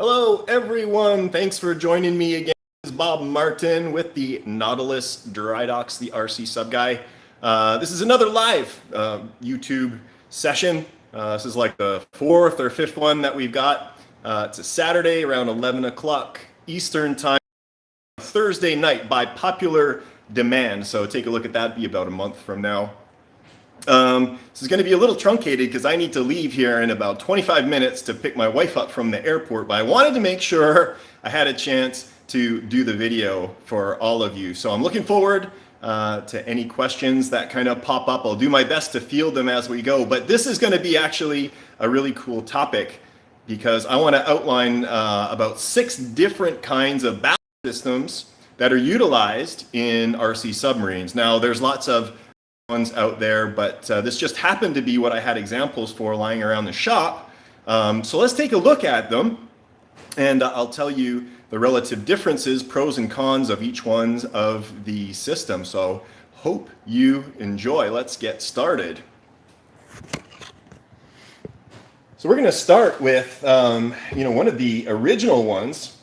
Hello, everyone. Thanks for joining me again. This is Bob Martin with the Nautilus Dry Docks, the RCSubGuy. This is another live YouTube session. This is like the fourth or fifth one that we've got. It's a Saturday around 11 o'clock Eastern time, Thursday night by popular demand. So take a look at that. It'll be about a month from now. This is going to be a little truncated because I need to leave here in about 25 minutes to pick my wife up from the airport, but I wanted to make sure I had a chance to do the video for all of you. So I'm looking forward to any questions that kind of pop up. I'll do my best to field them as we go, but this is going to be actually a really cool topic because I want to outline about 6 different kinds of ballast systems that are utilized in RC submarines. Now there's lots of ones out there, but this just happened to be what I had examples for lying around the shop. So let's take a look at them, and I'll tell you the relative differences, pros and cons of each one of the systems. So hope you enjoy. Let's get started. So we're going to start with one of the original ones.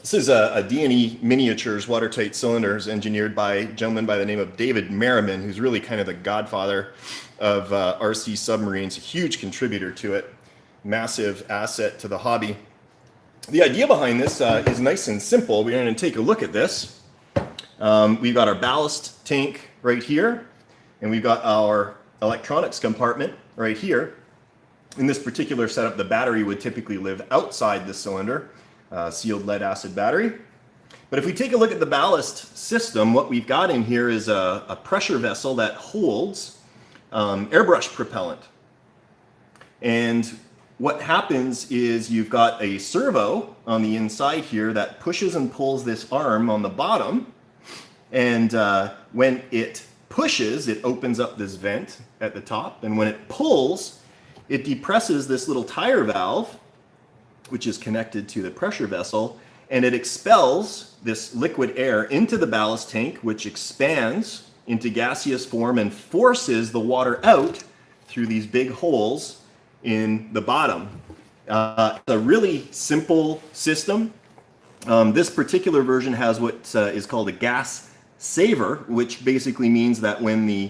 This is a DNE Miniatures watertight cylinders engineered by a gentleman by the name of David Merriman, who's really kind of the godfather of RC submarines, a huge contributor to it, massive asset to the hobby. The idea behind this is nice and simple. We're going to take a look at this. We've got our ballast tank right here, and we've got our electronics compartment right here. In this particular setup, the battery would typically live outside the cylinder. Sealed lead acid battery. But if we take a look at the ballast system, what we've got in here is a pressure vessel that holds airbrush propellant. And what happens is you've got a servo on the inside here that pushes and pulls this arm on the bottom. And when it pushes, it opens up this vent at the top. And when it pulls, it depresses this little tire valve, which is connected to the pressure vessel, and it expels this liquid air into the ballast tank, which expands into gaseous form and forces the water out through these big holes in the bottom. It's a really simple system. This particular version has what is called a gas saver, which basically means that when the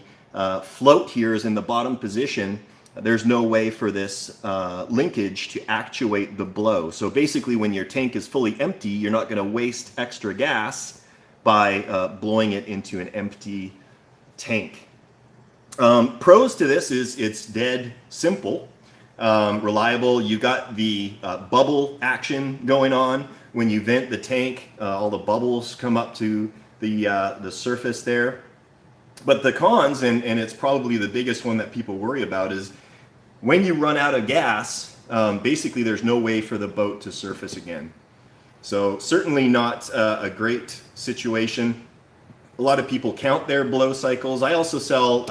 float here is in the bottom position, there's no way for this linkage to actuate the blow. So basically when your tank is fully empty, you're not going to waste extra gas by blowing it into an empty tank. Pros to this is it's dead simple, reliable. You got the bubble action going on. When you vent the tank, all the bubbles come up to the surface there. But the cons, and it's probably the biggest one that people worry about, is when you run out of gas, basically there's no way for the boat to surface again. So certainly not a great situation. A lot of people count their blow cycles. I also sell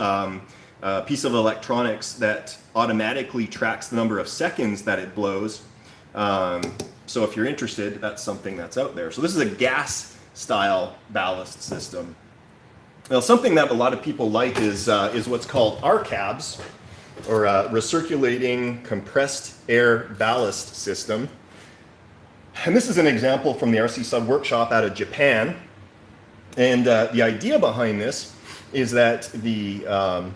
a piece of electronics that automatically tracks the number of seconds that it blows. So if you're interested, that's something that's out there. So this is a gas style ballast system. Now something that a lot of people like is what's called RCABs, or recirculating compressed air ballast system. And this is an example from the RC Sub workshop out of Japan. And the idea behind this is that the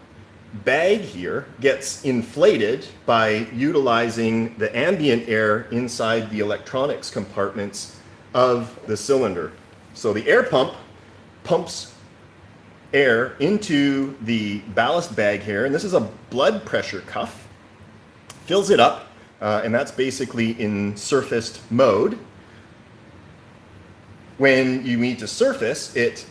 bag here gets inflated by utilizing the ambient air inside the electronics compartments of the cylinder. So the air pump pumps air into the ballast bag here, and this is a blood pressure cuff, fills it up, and that's basically in surfaced mode. When you need to surface, it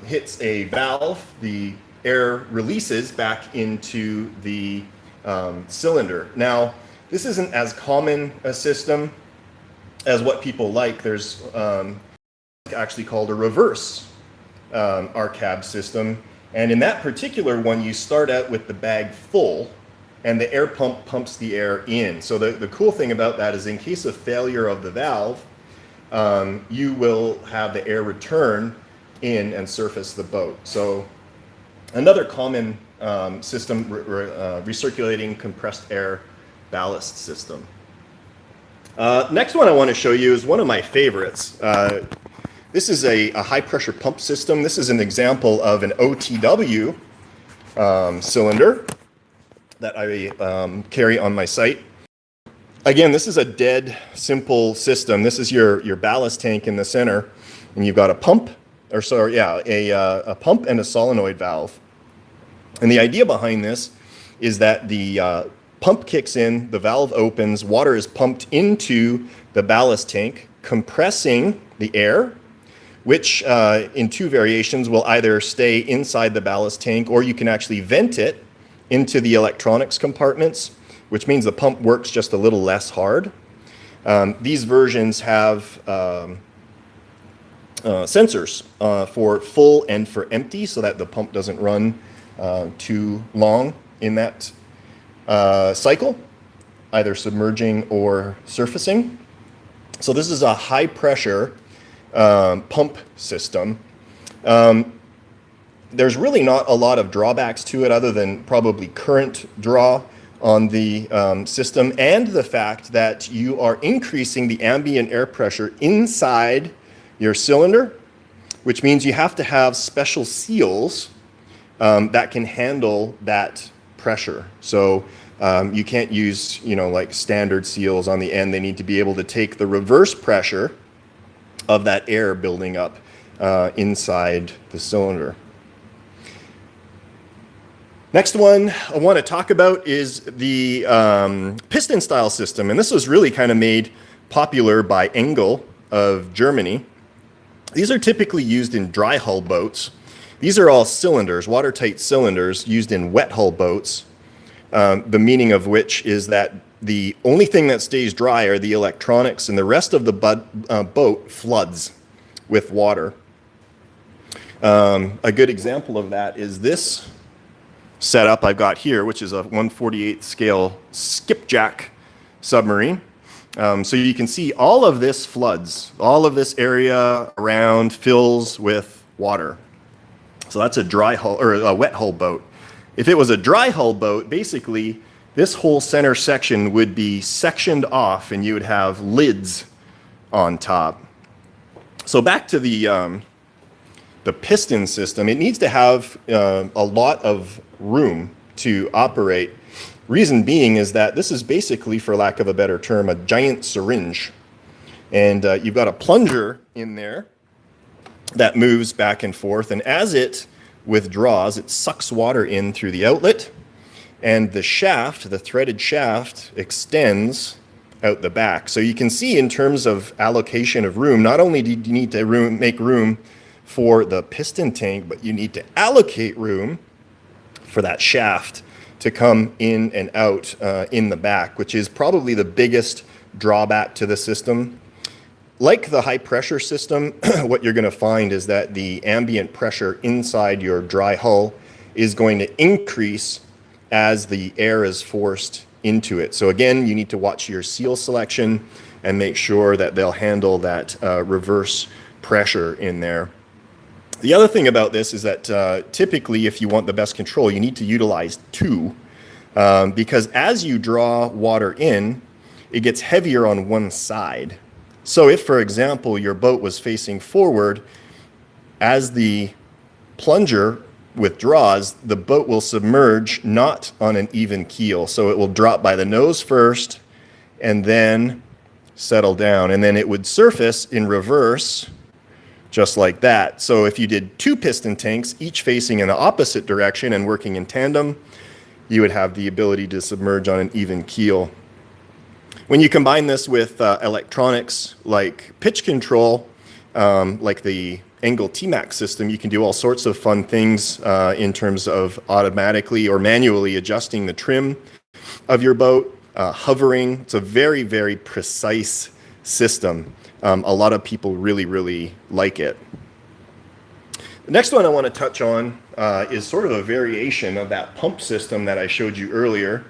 hits a valve, the air releases back into the cylinder. Now, this isn't as common a system as what people like. There's actually called a reverse RCAB system, and in that particular one you start out with the bag full and the air pump pumps the air in. So the cool thing about that is in case of failure of the valve, you will have the air return in and surface the boat. So another common system, recirculating compressed air ballast system. Next one I want to show you is one of my favorites. This is a high pressure pump system. This is an example of an OTW cylinder that I carry on my site. Again, this is a dead simple system. This is your ballast tank in the center, and you've got a pump, or sorry, yeah, a pump and a solenoid valve. And the idea behind this is that the pump kicks in, the valve opens, water is pumped into the ballast tank, compressing the air, which in two variations will either stay inside the ballast tank, or you can actually vent it into the electronics compartments, which means the pump works just a little less hard. These versions have sensors for full and for empty, so that the pump doesn't run too long in that cycle, either submerging or surfacing. So this is a high pressure pump system. There's really not a lot of drawbacks to it other than probably current draw on the system, and the fact that you are increasing the ambient air pressure inside your cylinder, which means you have to have special seals that can handle that pressure. So you can't use, like standard seals on the end. They need to be able to take the reverse pressure of that air building up inside the cylinder. Next one I want to talk about is the piston style system. And this was really kind of made popular by Engel of Germany. These are typically used in dry hull boats. These are all cylinders, watertight cylinders used in wet hull boats. The meaning of which is that the only thing that stays dry are the electronics, and the rest of the boat floods with water. A good example of that is this setup I've got here, which is a 1/48 scale skipjack submarine. So you can see all of this floods, all of this area around fills with water. So that's a dry hull or a wet hull boat. If it was a dry hull boat, basically this whole center section would be sectioned off and you would have lids on top. So back to the piston system, it needs to have a lot of room to operate. Reason being is that this is basically, for lack of a better term, a giant syringe. And you've got a plunger in there that moves back and forth, and as it withdraws, it sucks water in through the outlet, and the shaft, the threaded shaft, extends out the back. So you can see in terms of allocation of room, not only do you need to make room for the piston tank, but you need to allocate room for that shaft to come in and out in the back, which is probably the biggest drawback to the system. Like the high pressure system, what you're going to find is that the ambient pressure inside your dry hull is going to increase as the air is forced into it. So again, you need to watch your seal selection and make sure that they'll handle that reverse pressure in there. The other thing about this is that typically, if you want the best control, you need to utilize two, because as you draw water in, it gets heavier on one side. So if, for example, your boat was facing forward, as the plunger withdraws, the boat will submerge not on an even keel. So it will drop by the nose first and then settle down. And then it would surface in reverse, just like that. So if you did two piston tanks, each facing in the opposite direction and working in tandem, you would have the ability to submerge on an even keel. When you combine this with electronics like pitch control, like the Engel T-Max system, you can do all sorts of fun things in terms of automatically or manually adjusting the trim of your boat, hovering. It's a very, very precise system. A lot of people really, really like it. The next one I want to touch on is sort of a variation of that pump system that I showed you earlier.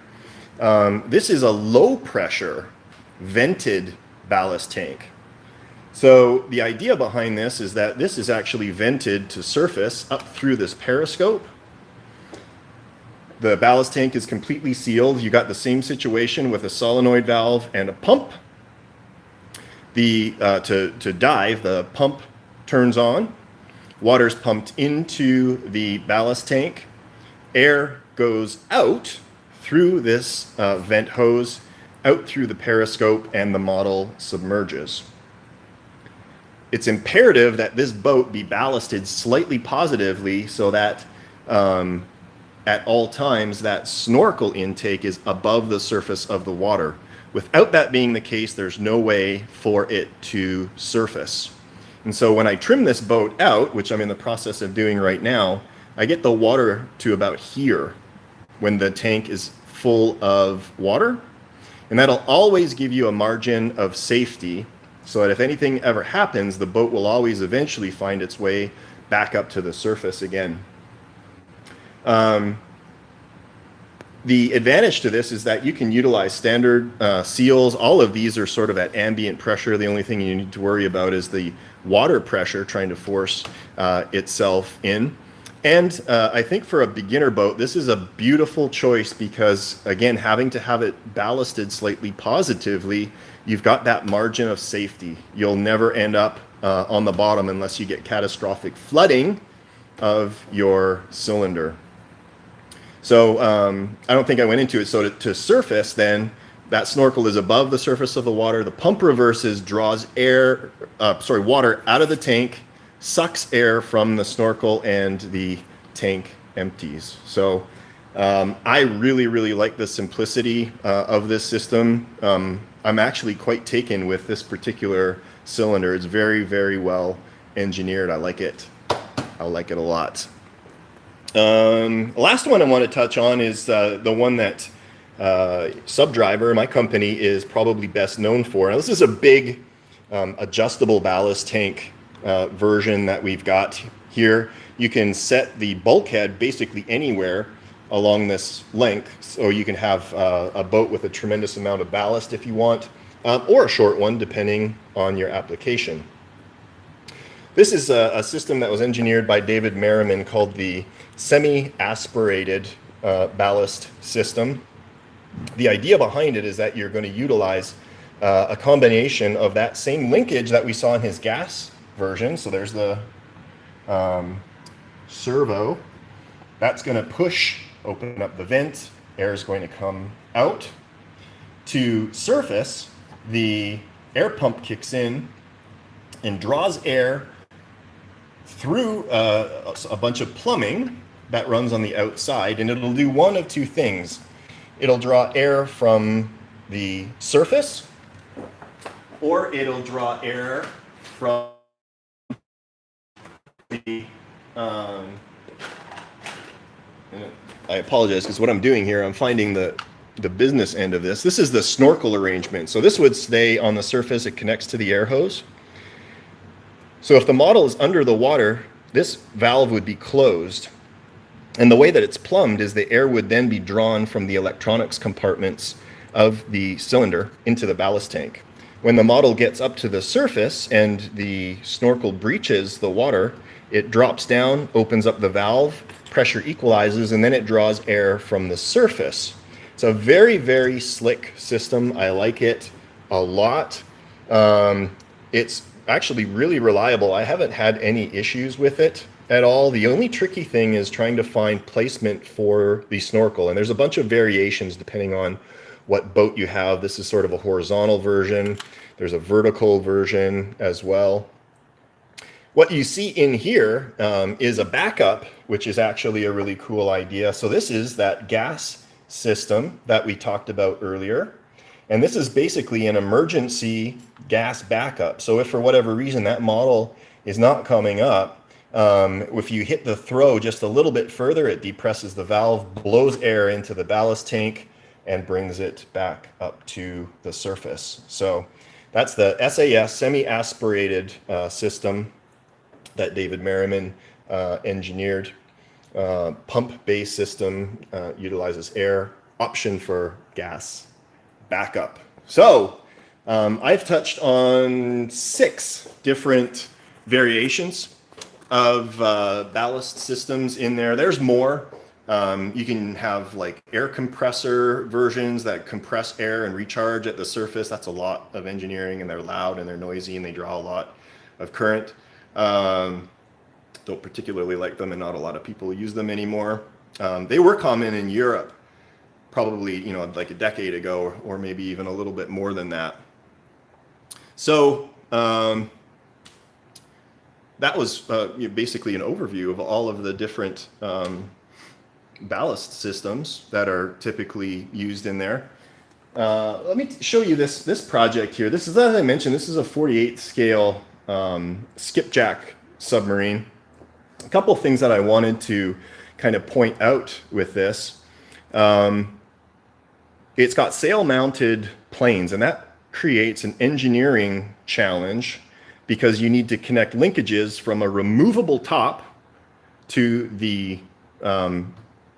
This is a low pressure vented ballast tank. So the idea behind this is that this is actually vented to surface up through this periscope. The ballast tank is completely sealed. You got the same situation with a solenoid valve and a pump. to dive, the pump turns on, water's pumped into the ballast tank, air goes out through this vent hose, out through the periscope, and the model submerges. It's imperative that this boat be ballasted slightly positively so that at all times that snorkel intake is above the surface of the water. Without that being the case, there's no way for it to surface. And so when I trim this boat out, which I'm in the process of doing right now, I get the water to about here when the tank is full of water. And that'll always give you a margin of safety so that if anything ever happens, the boat will always eventually find its way back up to the surface again. The advantage to this is that you can utilize standard seals. All of these are sort of at ambient pressure. The only thing you need to worry about is the water pressure trying to force itself in. And I think for a beginner boat, this is a beautiful choice because, again, having to have it ballasted slightly positively, you've got that margin of safety. You'll never end up on the bottom unless you get catastrophic flooding of your cylinder. So I don't think I went into it. So to surface, then, that snorkel is above the surface of the water. The pump reverses, draws water out of the tank, sucks air from the snorkel, and the tank empties. So I really, really like the simplicity of this system. I'm actually quite taken with this particular cylinder. It's very, very well engineered. I like it. I like it a lot. Last one I want to touch on is the one that SubDriver, my company, is probably best known for. Now, this is a big adjustable ballast tank version that we've got here. You can set the bulkhead basically anywhere along this length, so you can have a boat with a tremendous amount of ballast if you want, or a short one depending on your application. This is a system that was engineered by David Merriman called the SemiInsulated ballast system. The idea behind it is that you're going to utilize a combination of that same linkage that we saw in his gas version. So there's the servo. That's going to open up the vent. Air is going to come out. To surface, the air pump kicks in and draws air through a bunch of plumbing that runs on the outside, and it'll do one of two things. It'll draw air from the surface, or it'll draw air from the I apologize because what I'm doing here, I'm finding the business end of this. This is the snorkel arrangement. So this would stay on the surface. It connects to the air hose. So if the model is under the water, this valve would be closed. And the way that it's plumbed is the air would then be drawn from the electronics compartments of the cylinder into the ballast tank. When the model gets up to the surface and the snorkel breaches the water, it drops down, opens up the valve, pressure equalizes, and then it draws air from the surface. It's a very, very slick system. I like it a lot. It's actually really reliable. I haven't had any issues with it at all. The only tricky thing is trying to find placement for the snorkel, and there's a bunch of variations depending on what boat you have. This is sort of a horizontal version. There's a vertical version as well. What you see in here is a backup, which is actually a really cool idea. So this is that gas system that we talked about earlier. And this is basically an emergency gas backup. So if for whatever reason that model is not coming up, if you hit the throw just a little bit further, it depresses the valve, blows air into the ballast tank, and brings it back up to the surface. So that's the SAS semi-aspirated system that David Merriman engineered. Pump-based system, utilizes air, option for gas backup. So I've touched on 6 different variations of ballast systems in there. There's more. You can have like air compressor versions that compress air and recharge at the surface. That's a lot of engineering, and they're loud and they're noisy and they draw a lot of current. Don't particularly like them, and not a lot of people use them anymore. They were common in Europe probably, you know, like a decade ago, or maybe even a little bit more than that. So that was basically an overview of all of the different ballast systems that are typically used in there. Let me show you this project here. This is, as I mentioned, this is a 48 scale skipjack submarine. A couple of things that I wanted to kind of point out with this. It's got sail-mounted planes, and that creates an engineering challenge because you need to connect linkages from a removable top to the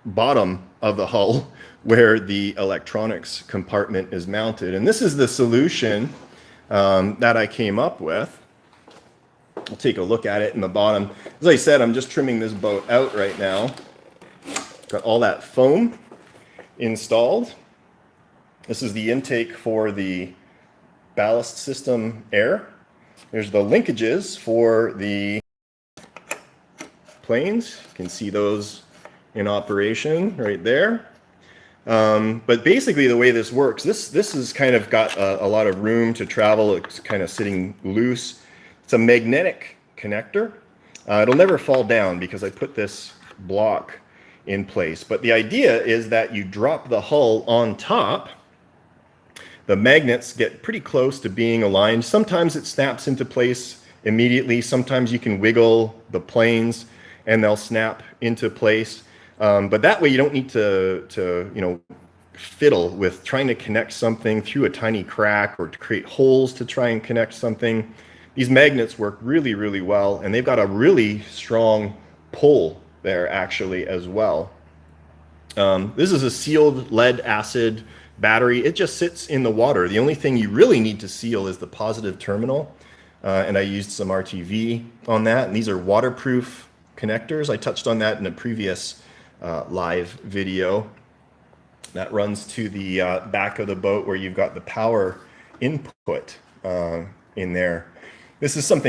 bottom of the hull where the electronics compartment is mounted. And this is the solution that I came up with. We'll take a look at it in the bottom. As I said, I'm just trimming this boat out right now. Got all that foam installed. This is the intake for the ballast system air. There's the linkages for the planes. You can see those in operation right there. But basically the way this works, this has kind of got a lot of room to travel. It's kind of sitting loose. It's a magnetic connector. It'll never fall down because I put this block in place. But the idea is that you drop the hull on top. The magnets get pretty close to being aligned. Sometimes it snaps into place immediately. Sometimes you can wiggle the planes and they'll snap into place. But that way you don't need to you know, fiddle with trying to connect something through a tiny crack or to create holes to try and connect something. These magnets work really, really well, and they've got a really strong pull there actually as well. This is a sealed lead acid battery. It just sits in the water. The only thing you really need to seal is the positive terminal. And I used some RTV on that. And these are waterproof connectors. I touched on that in a previous live video. That runs to the back of the boat where you've got the power input in there. This is something